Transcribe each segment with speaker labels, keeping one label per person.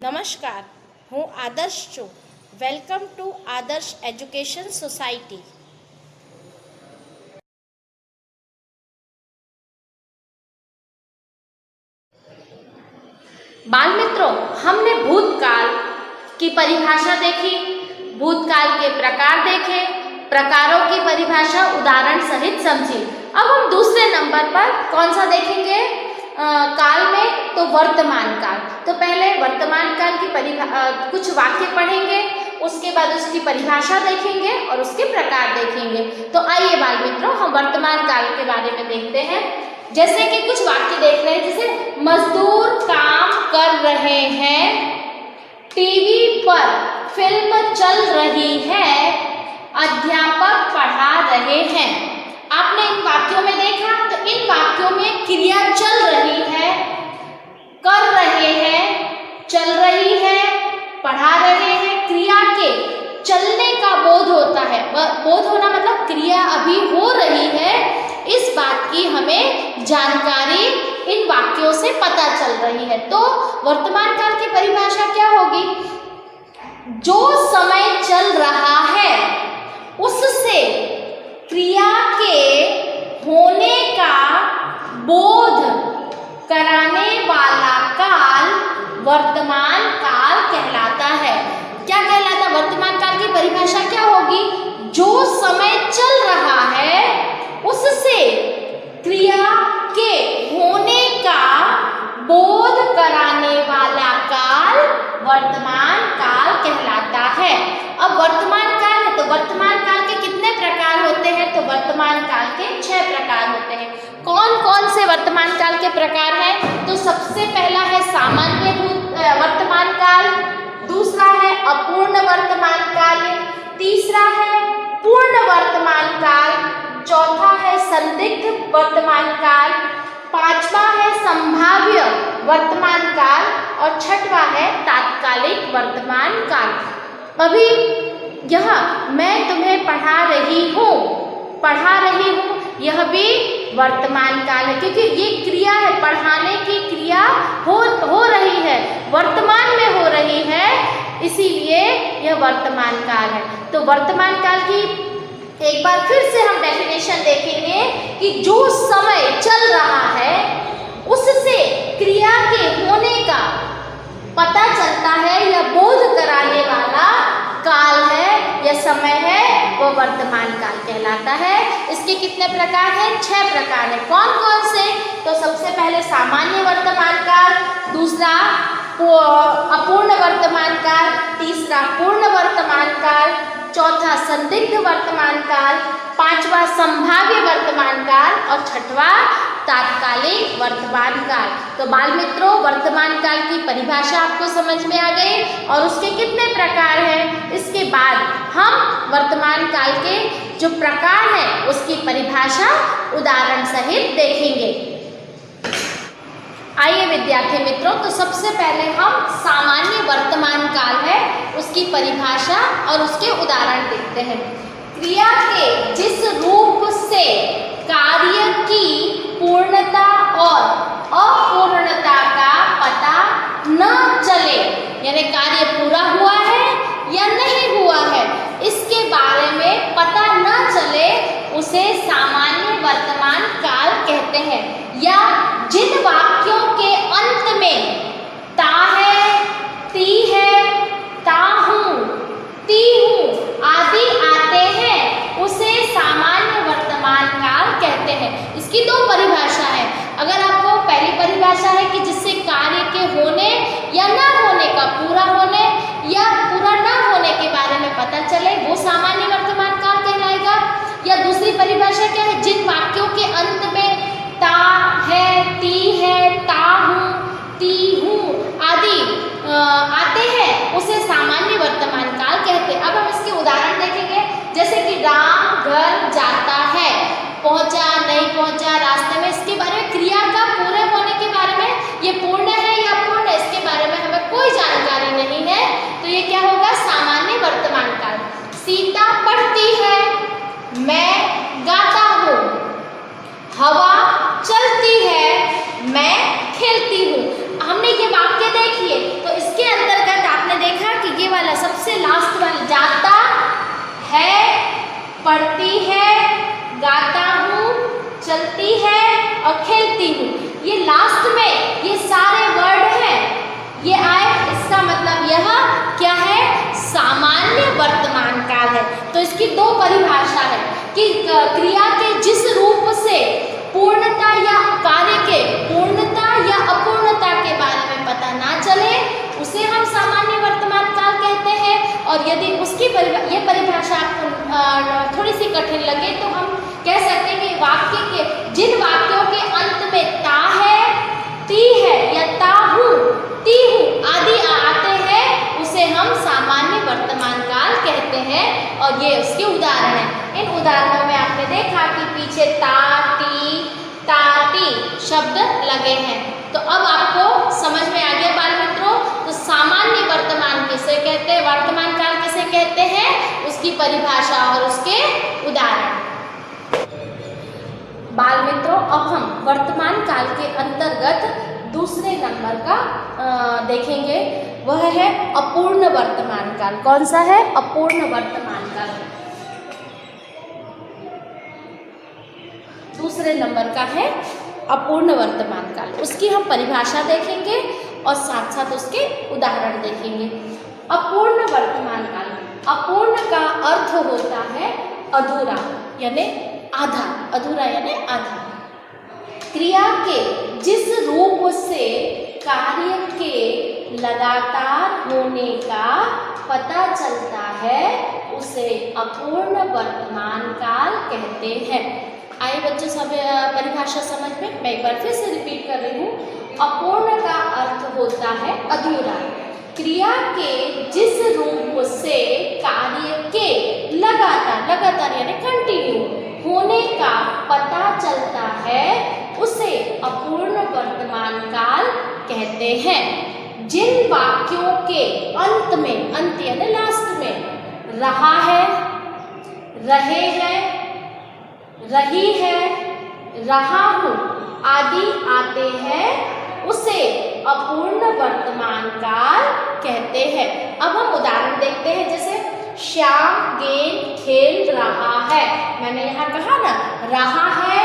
Speaker 1: नमस्कार, હું આદર્શ છું. વેલકમ ટુ આદર્શ એજ્યુકેશન સોસાયટી.
Speaker 2: बाल मित्रों, हमने भूतकाल की परिभाषा देखी, भूतकाल के प्रकार देखे, प्रकारों की परिभाषा उदाहरण सहित समझी. अब हम दूसरे नंबर पर कौन सा देखेंगे काल में? तो वर्तमान काल. तो पहले वर्तमान काल की कुछ वाक्य पढ़ेंगे, उसके बाद उसकी परिभाषा देखेंगे और उसके प्रकार देखेंगे. तो आइए बाल मित्रों, हम वर्तमान काल के बारे में देखते हैं. जैसे कि कुछ वाक्य देख रहे हैं, जैसे मजदूर काम कर रहे हैं, टीवी पर फिल्म चल रही है, अध्यापक पढ़ा रहे हैं. आपने इन वाक्यों में देखा, तो इन वाक्यों में क्रिया चल रही है, कर रहे हैं, चल रही है, पढ़ा रहे हैं. क्रिया के चलने का बोध होता है. बोध होना मतलब क्रिया अभी हो रही है, इस बात की हमें जानकारी इन वाक्यों से पता चल रही है. तो वर्तमान काल की परिभाषा क्या होगी? जो समय चल रहा है उससे क्रिया के होने का बोध कराने वाला काल वर्तमान काल कहलाता है. क्या कहलाता? वर्तमान काल की परिभाषा क्या होगी? जो समय चल रहा है उससे क्रिया के होने का बोध कराने वाला काल वर्तमान काल कहलाता है. अब वर्तमान काल है, तो वर्तमान काल के कितने प्रकार होते हैं? तो वर्तमान काल के 6 प्रकार होते हैं. कौन कौन से वर्तमान काल के प्रकार हैं? तो सबसे पहला है सामान्य वर्तमान काल, दूसरा है अपूर्ण वर्तमान काल, तीसरा है पूर्ण वर्तमान काल, चौथा है संदिग्ध वर्तमान काल, पांचवा है संभाव्य वर्तमान काल और छठवा है तात्कालिक वर्तमान काल. अभी यह मैं तुम्हें पढ़ा रही हूँ, यह भी वर्तमान काल है, क्योंकि ये क्रिया है, पढ़ाने की क्रिया हो रही है, वर्तमान में हो रही है, इसीलिए यह वर्तमान काल है. तो वर्तमान काल की एक बार फिर से हम डेफिनेशन देखेंगे कि जो समय चल रहा है उससे क्रिया के होने का पता चलता है, यह बोध कराने वाला काल है, यह समय है, वो वर्तमान काल कहलाता है. इसके कितने प्रकार हैं? 6 प्रकार हैं. कौन कौन से? तो सबसे पहले सामान्य वर्तमान काल, दूसरा अपूर्ण वर्तमान काल, तीसरा पूर्ण वर्तमान काल, चौथा संदिग्ध वर्तमान काल, पांचवा संभाव्य वर्तमान काल और छठवा तात्कालिक वर्तमान काल. तो बाल मित्रों, वर्तमान काल की परिभाषा आपको समझ में आ गई और उसके कितने प्रकार हैं. इसके बाद हम वर्तमान काल के जो प्रकार हैं उसकी परिभाषा उदाहरण सहित देखेंगे. आइए विद्यार्थी मित्रों, तो सबसे पहले हम सामान्य वर्तमान काल है उसकी परिभाषा और उसके उदाहरण देखते हैं. क्रिया के जिस रूप से कार्य की पूर्णता और अपूर्णता का पता न चले, यानी कार्य पूरा हुआ है या नहीं हुआ है, इसके बारे में पता न चले, उसे सामान्य वर्तमान काल कहते हैं. या जिन वाक्यों के अंत में ता है, ती है, ता हूँ, ती हूँ आदि आते हैं, उसे सामान्य वर्तमान काल कहते हैं. इसकी 2 परिभाषा है. अगर आपको पहली परिभाषा है कि जिससे कार्य के होने या न होने का, पूरा होने या पूरा न होने के बारे में पता चले, वो सामान्य वर्तमान काल कहलाएगा. या दूसरी परिभाषा क्या है? जिन वाक्यों के अंत में ता है, ती है, ता हूँ, ती हूँ आदि आते हैं, उसे सामान्य वर्तमान काल कहते हैं. अब हम इसके उदाहरण देखेंगे. जैसे कि राम घर जाता है, पहुंचा, नहीं पहुंचा, रास्ते में, इसके बारे में क्रिया का पूरे होने के बारे में, ये पूर्ण है या अपूर्ण है, इसके बारे में हमें कोई जानकारी नहीं है, तो ये क्या होगा? सामान्य वर्तमान काल. सीता पढ़ती है, मैं गाता हूँ, हवा चलती है, मैं खेलती हूँ. हमने ये वाक्य देखिए, तो इसके अंदर पढ़ती है, गाता हूँ, चलती है और खेलती हूँ। ये लास्ट में ये सारे वर्ड हैं, ये आए, इसका मतलब यह क्या है? सामान्य वर्तमान काल है। तो इसकी दो परिभाषा है कि क्रिया के जिस रूप से पूर्णता या कार्य के पूर्णता या अपूर्णता के बारे में पता ना चले उसे हम सामान्य वर्तमान काल कहते हैं। और यदि उसकी ये परिभाषा आपको थोड़ी सी कठिन लगे तो हम कह सकते हैं कि वाक्य के जिन वाक्यों के अंत में ता है, ती है या ता हूँ, ती हूँ आदि आते हैं उसे हम सामान्य वर्तमान काल कहते हैं। और ये उसके उदाहरण हैं। इन उदाहरणों में आपने देखा कि पीछे ता, ती, ताती शब्द लगे हैं। तो अब आपको समझ में आ गया बाल मित्रों। तो सामान्य वर्तमान किसे कहते हैं, वर्तमान काल किसे कहते हैं, उसकी परिभाषा और उसके उदाहरण। बाल मित्रों, अब हम वर्तमान काल के अंतर्गत दूसरे नंबर का देखेंगे, वह है अपूर्ण वर्तमान काल। कौन सा है? अपूर्ण वर्तमान काल। दूसरे नंबर का है अपूर्ण वर्तमान काल। उसकी हम परिभाषा देखेंगे और साथ साथ उसके उदाहरण देखेंगे। अपूर्ण वर्तमान काल, अपूर्ण का अर्थ होता है अधूरा यानी आधा, अधूरा यानी आधा। क्रिया के जिस रूप से कार्य के लगातार होने का पता चलता है उसे अपूर्ण वर्तमान काल कहते हैं। आइए बच्चों, सब परिभाषा समझ में, मैं एक बार फिर से रिपीट कर रही हूँ। अपूर्ण का अर्थ होता है अधूरा। क्रिया के जिस रूप से कार्य के लगातार यानी कंटिन्यू होने का पता चलता है उसे अपूर्ण वर्तमान काल कहते हैं। जिन वाक्यों के अंत में, अंत यानी लास्ट में रहा है, रहे हैं, रही है, रहा हूँ आदि आते हैं उसे अपूर्ण वर्तमान काल कहते हैं। अब हम उदाहरण देखते हैं। जैसे श्याम गेंद खेल रहा है। मैंने यहाँ कहा ना, रहा है,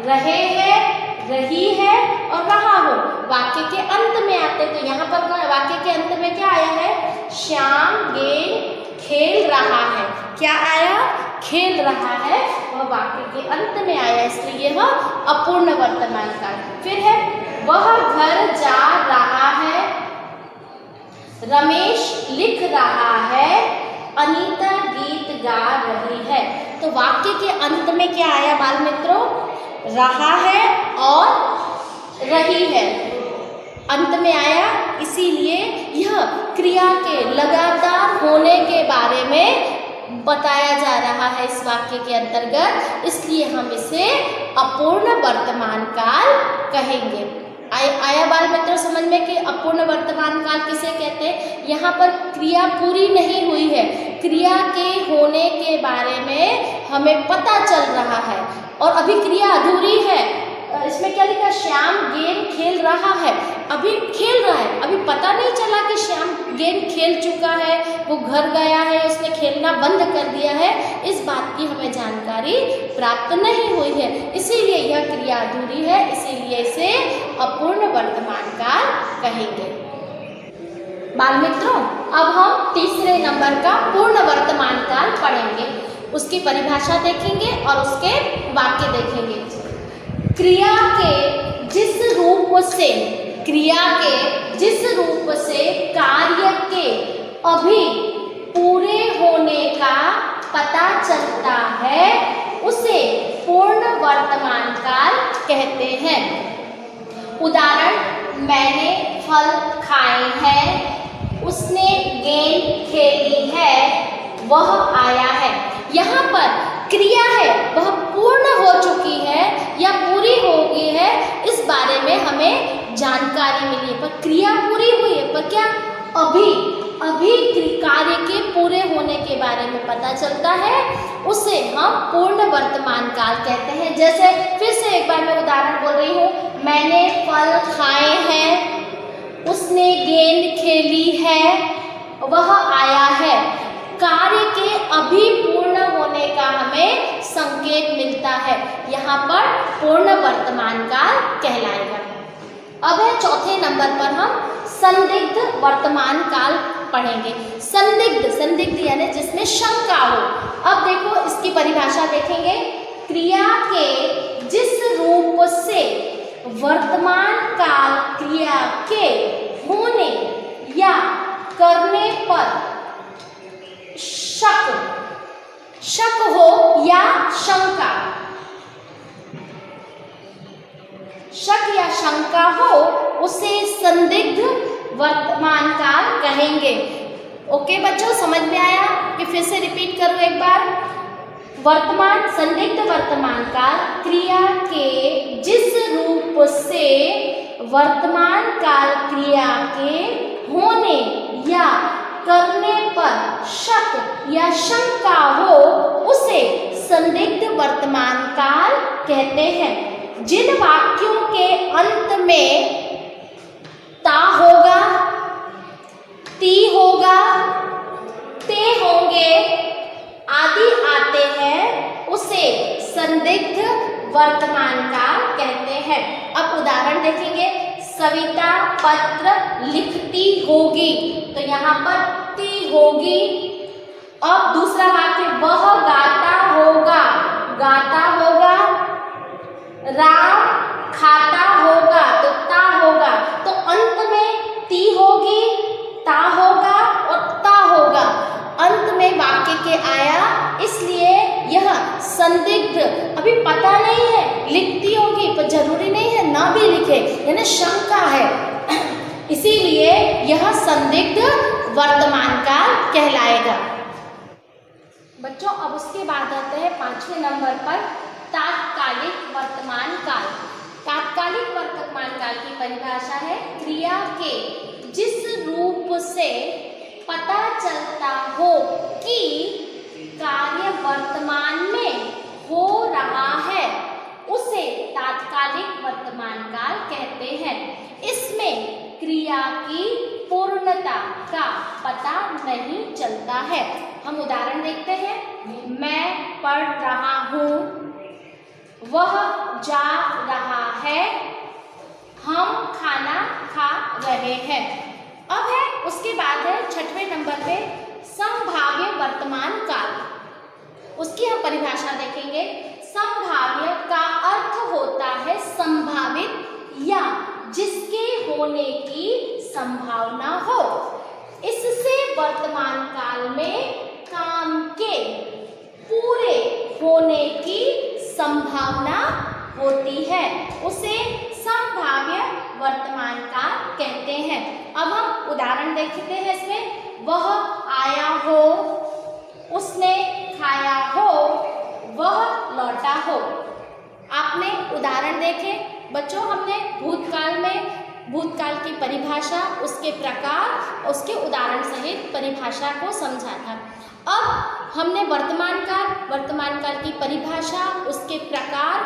Speaker 2: रहे हैं, रही है और रहा हो वाक्य के अंत में आते। तो यहाँ पर वाक्य के अंत में क्या आया है? श्याम गेंद खेल रहा है। क्या आया? खेल रहा है, वह वाक्य के अंत में आया, इसलिए यह अपूर्ण वर्तमान काल। फिर है वह घर जा रहा है, रमेश लिख रहा है, अनीता गीत गा रही है। तो वाक्य के अंत में क्या आया बाल मित्रों? रहा है और रही है अंत में आया, इसीलिए यह क्रिया के लगातार होने के बारे में बताया जा रहा है इस वाक्य के अंतर्गत, इसलिए हम इसे अपूर्ण वर्तमान काल कहेंगे। आया बाल मित्रों समझ में कि अपूर्ण वर्तमान काल किसे कहते हैं? यहाँ पर क्रिया पूरी नहीं हुई है, क्रिया के होने के बारे में हमें पता चल रहा है और अभी क्रिया अधूरी है। इसमें क्या लिखा? श्याम गेंद खेल रहा है, अभी खेल रहा है, अभी पता नहीं चला कि श्याम गेंद खेल चुका है, वो घर गया है, उसने खेलना बंद कर दिया है, इस बात की हमें जानकारी प्राप्त नहीं हुई है, इसीलिए यह क्रिया अधूरी है, इसीलिए इसे अपूर्ण वर्तमान काल कहेंगे। बाल मित्रों, अब हम तीसरे नंबर का पूर्ण वर्तमान काल पढ़ेंगे, उसकी परिभाषा देखेंगे और उसके वाक्य देखेंगे। क्रिया के जिस रूप से, क्रिया के जिस रूप से कार्य के अभी पूरे होने का पता चलता है उसे पूर्ण वर्तमान काल कहते हैं। उदाहरण, मैंने फल खाए हैं, उसने गेंद खेली है, वह आया है। यहाँ पर क्रिया है वह पूर्ण हो चुकी है या पूरी हो गई है, इस बारे में हमें जानकारी मिली है, पर क्रिया पूरी हुई है, पर क्या अभी कार्य के पूरे होने के बारे में पता चलता है, उसे हम पूर्ण वर्तमान काल कहते हैं। जैसे फिर से एक बार मैं उदाहरण बोल रही हूँ, मैंने फल खाए हैं, उसने गेंद खेली है, वह आया है। कार्य के अभी पूर्ण होने का हमें है, यहाँ पर पूर्ण वर्तमान काल कहलाएगा। अब है चौथे नंबर पर हम संदिग्ध वर्तमान काल पढ़ेंगे। संदिग्ध यानी जिसमें शंका हो। अब देखो इसकी परिभाषा देखेंगे। क्रिया के जिस रूप से वर्तमान काल क्रिया के होने या करने पर शक हो या शंका, शक या शंका हो उसे संदिग्ध वर्तमान काल कहेंगे। ओके बच्चों, समझ में आया कि फिर से रिपीट करूं एक बार। संदिग्ध वर्तमान काल क्रिया के जिस रूप से वर्तमान काल क्रिया के होने या करने पर शक या शंका हो उसे संदिग्ध वर्तमान काल कहते हैं। जिन वाक्यों के अंत में ता होगा, ती होगा, ते होंगे आदि आते हैं उसे संदिग्ध वर्तमान काल कहते हैं। अब उदाहरण देखेंगे। सविता पत्र लिखती होगी, तो यहाँ पर ती होगी। अब दूसरा वाक्य, वह गाता होगा, गाता होगा। राम खाता होगा, तो ता होगा। तो अंत में ती होगी, ता होगा और ता होगा। अंत में वाक्य के आया, इसलिए यह संदिग्ध। अभी पता नहीं है, लिखती होगी पर जरूरी नहीं है ना भी लिखे, यानी शंका है, इसीलिए यह संदिग्ध वर्तमान काल कहलाएगा। बच्चों अब उसके बाद आते हैं 5वें नंबर पर तात्कालिक वर्तमान काल। तात्कालिक वर्तमान काल की परिभाषा है। क्रिया के जिस रूप से पता चलता हो कि कार्य वर्तमान में हो रहा है उसे तात्कालिक वर्तमान काल कहते हैं। इसमें क्रिया की पूर्णता का पता नहीं चलता है। हम उदाहरण देखते हैं। मैं पढ़ रहा हूँ, वह जा रहा है, हम खाना खा रहे हैं। अब है उसके बाद है 6वें नंबर पे संभाव्य वर्तमान काल। उसकी हम परिभाषा देखेंगे। संभाव्य का अर्थ होता है संभावित या जिसके होने की संभावना हो। इससे वर्तमान काल में काम के पूरे होने की संभावना होती है, उसे संभाव्य वर्तमान काल कहते हैं। अब हम उदाहरण देखते हैं इसमें। वह आया हो, उसने खाया हो, वह लौटा हो। आपने उदाहरण देखे बच्चों। हमने भूतकाल की परिभाषा, उसके प्रकार, उसके उदाहरण सहित परिभाषा को समझा था। अब हमने वर्तमान काल की परिभाषा, उसके प्रकार,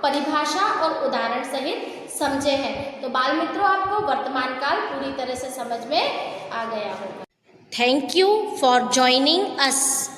Speaker 2: परिभाषा और उदाहरण सहित समझे हैं। तो बाल मित्रों, आपको वर्तमान काल पूरी तरह से समझ में आ गया होगा।
Speaker 1: Thank you for joining us.